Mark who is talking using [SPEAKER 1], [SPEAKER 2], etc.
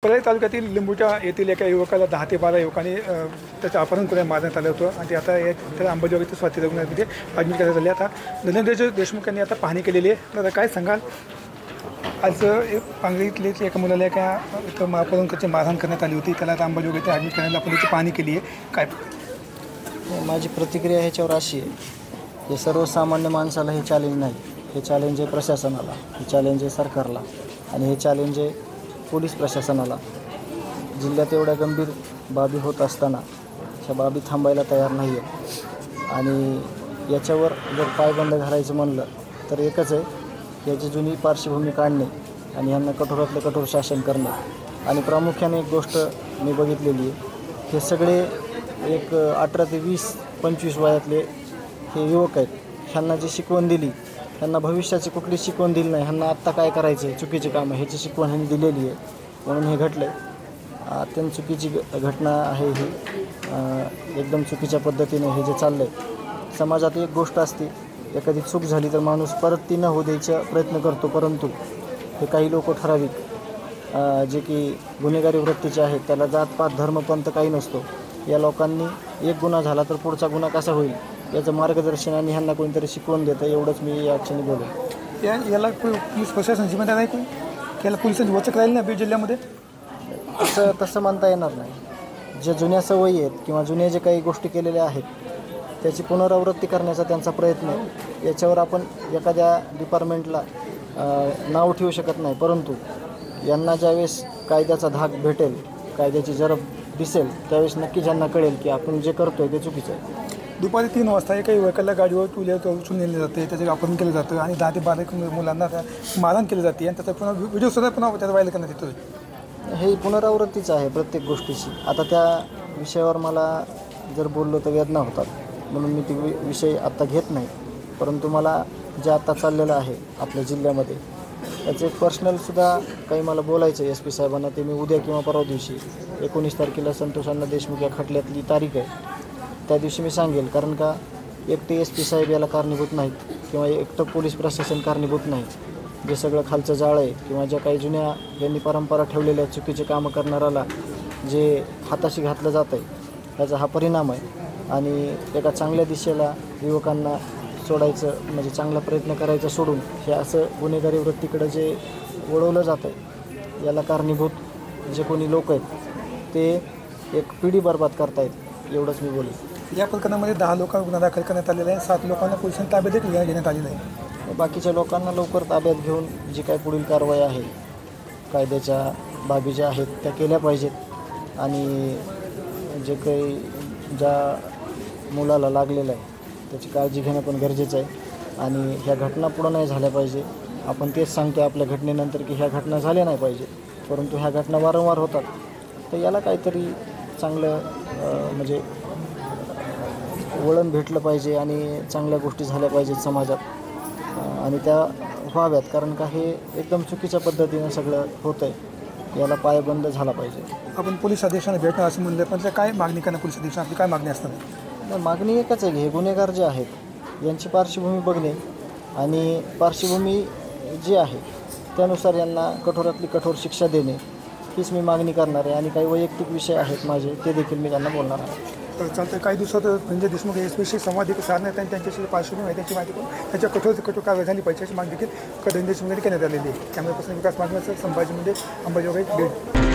[SPEAKER 1] परळी तालुक्यातील लिंबूच्या येथील एका युवकाला 10 ते 12 युवकांनी त्याचं अपहरण करून मारण्यात आलं होतं आणि ते आता त्याला अंबाजोगाई स्वाती रुग्णालयामध्ये ॲडमिट करण्यात आले. आता धनंजय देशमुख यांनी आता पाहणी केलेली आहे. तर काय सांगाल, आज पांगरीतले एका मुलाला एका अपहरण करून मारहाण करण्यात आली होती, त्याला आता अंबाजोगाई इथे ॲडमिट करण्याला आपण त्याची पाहणी केली आहे. काय
[SPEAKER 2] माझी प्रतिक्रिया ह्याच्यावर अशी आहे, हे सर्वसामान्य माणसाला हे चॅलेंज नाही. हे चॅलेंज आहे प्रशासनाला, हे चॅलेंज आहे सरकारला आणि हे चॅलेंज आहे पोलीस प्रशासनाला. जिल्ह्यात एवढ्या गंभीर बाबी होत असताना ह्या बाबी थांबायला तयार नाही आहे. आणि याच्यावर जर पायबंद घालायचं म्हणलं तर एकच आहे, याची जुनी पार्श्वभूमी काढणे आणि यांना कठोरातलं कठोर शासन करणे. आणि प्रामुख्याने एक गोष्ट मी बघितलेली आहे, हे सगळे एक 18 ते 20-25 वयातले हे युवक आहेत. ह्यांना जी शिकवण दिली, ह्यांना भविष्याची कुठली शिकवण दिली नाही. ह्यांना आत्ता काय करायचं आहे, चुकीची कामं ह्याची शिकवण ह्यांनी दिलेली आहे, म्हणून हे घडलं आहे. अत्यंत चुकीची घटना आहे ही. एकदम चुकीच्या पद्धतीने हे जे चाललं आहे. समाजात एक गोष्ट असते, एखादी चूक झाली तर माणूस परत ती न होऊ द्यायचा प्रयत्न करतो, परंतु हे काही लोक ठराविक जे की गुन्हेगारी वृत्तीचे आहेत, त्याला जातपात धर्मपंथ काही नसतो. या लोकांनी एक गुन्हा झाला तर पुढचा गुन्हा कसा होईल याचं मार्गदर्शन आणि ह्यांना कोणीतरी शिकवून देतं, एवढंच मी या क्षणी बोलेन.
[SPEAKER 1] याला पोलीस प्रशासन जिम्मेदार आहे कोण? याला पोलिसांनी वचक राहील ना बीड जिल्ह्यामध्ये?
[SPEAKER 2] तसं म्हणता येणार नाही. ज्या जुन्या सवयी आहेत किंवा जुन्या जे काही गोष्टी केलेल्या आहेत त्याची पुनरावृत्ती करण्याचा त्यांचा प्रयत्न आहे. याच्यावर आपण एखाद्या डिपार्टमेंटला नाव ठेवू शकत नाही, परंतु यांना ज्यावेळेस कायद्याचा धाक भेटेल, कायद्याची जरब दिसेल, त्यावेळेस नक्की ज्यांना कळेल की आपण जे करतो आहे ते चुकीचं आहे.
[SPEAKER 1] दुपारी 3 वाजता एका युवकाला गाडीवर टूव्हीलर उचलून नेले जाते, त्याचे अपहरण केलं जातं आणि 10 ते 12 मुलांना मारहाण केली जाते आणि त्याचा पुन्हा व्हिडिओसुद्धा पुन्हा त्याचा व्हायरल करण्यात येतो.
[SPEAKER 2] हे पुनरावृत्तीच आहे प्रत्येक गोष्टीची. आता त्या विषयावर मला जर बोललो तर वेदना होतात, म्हणून मी ती विषय आत्ता घेत नाही. परंतु मला जे आत्ता चाललेलं आहे आपल्या जिल्ह्यामध्ये त्याचं एक पर्सनलसुद्धा काही मला बोलायचं आहे SP साहेबांना. ते मी उद्या किंवा परवा दिवशी 19 तारखेला संतोष अण्णा देशमुख या खटल्यातली तारीख आहे, त्या दिवशी मी सांगेल. कारण का एकटे SP साहेब याला कारणीभूत नाहीत किंवा एकटं पोलीस प्रशासन कारणीभूत नाही. जे सगळं खालचं जाळं आहे किंवा ज्या काही जुन्या ज्यांनी परंपरा ठेवलेल्या चुकीचे कामं करणाऱ्याला जे हाताशी घातलं जातं आहे ह्याचा हा परिणाम आहे. आणि एका चांगल्या दिशेला युवकांना सोडायचं म्हणजे चांगला प्रयत्न करायचा सोडून हे असं गुन्हेगारी वृत्तीकडे जे वळवलं जातं आहे, याला कारणीभूत जे कोणी लोक आहेत ते एक पिढी बरबाद करतायत, एवढंच मी बोलेन.
[SPEAKER 1] या प्रकरणामध्ये 10 लोकांना गुन्हा दाखल करण्यात आलेला आहे, 7 लोकांना पोलिसांनी ताब्यात देखील घेण्यात आलेलं आहे.
[SPEAKER 2] बाकीच्या लोकांना लवकर ताब्यात घेऊन जी काही पुढील कारवाई आहे कायद्याच्या बाबी ज्या आहेत त्या केल्या पाहिजेत. आणि जे काही ज्या मुलाला लागलेलं आहे त्याची काळजी घेणं पण गरजेचं आहे. आणि ह्या घटना पुढं नाही झाल्या पाहिजे. आपण तेच सांगतो आपल्या घटनेनंतर की ह्या घटना झाल्या नाही पाहिजे, परंतु ह्या घटना वारंवार होतात. तर याला काहीतरी चांगलं म्हणजे वळण भेटलं पाहिजे आणि चांगल्या गोष्टी झाल्या पाहिजेत समाजात आणि त्या व्हाव्यात. कारण का हे एकदम चुकीच्या पद्धतीनं सगळं होतं आहे, याला पायबंद झाला पाहिजे.
[SPEAKER 1] आपण पोलीस अधीक्षकांना भेटणं असं म्हणलं, पण काय मागणी करणं पोलीस अधीक्षक आपली काय मागणी असणार?
[SPEAKER 2] मागणी एकच आहे की हे गुन्हेगार जे आहेत यांची पार्श्वभूमी बघणे आणि पार्श्वभूमी जी आहे त्यानुसार यांना कठोरातली कठोर शिक्षा देणे, हीच मी मागणी करणार आहे. आणि काही वैयक्तिक विषय आहेत माझे, ते देखील मी त्यांना बोलणार आहे.
[SPEAKER 1] तर चालतं. काही दिवसात धनंजय देशमुख SP संवाद साधण्यात आणि त्यांच्याशी पार्श्वभूमी आहे त्याची माहिती करून त्याच्या कठोर कारवाई झाली पाहिजे अशी मागणी देखील धनंजय देशमुख यांनी करण्यात आलेली आहे. कॅमेरापर्सन विकास मागण्याचं संभाजी मुंडे, अंबाजोगाई, बीड.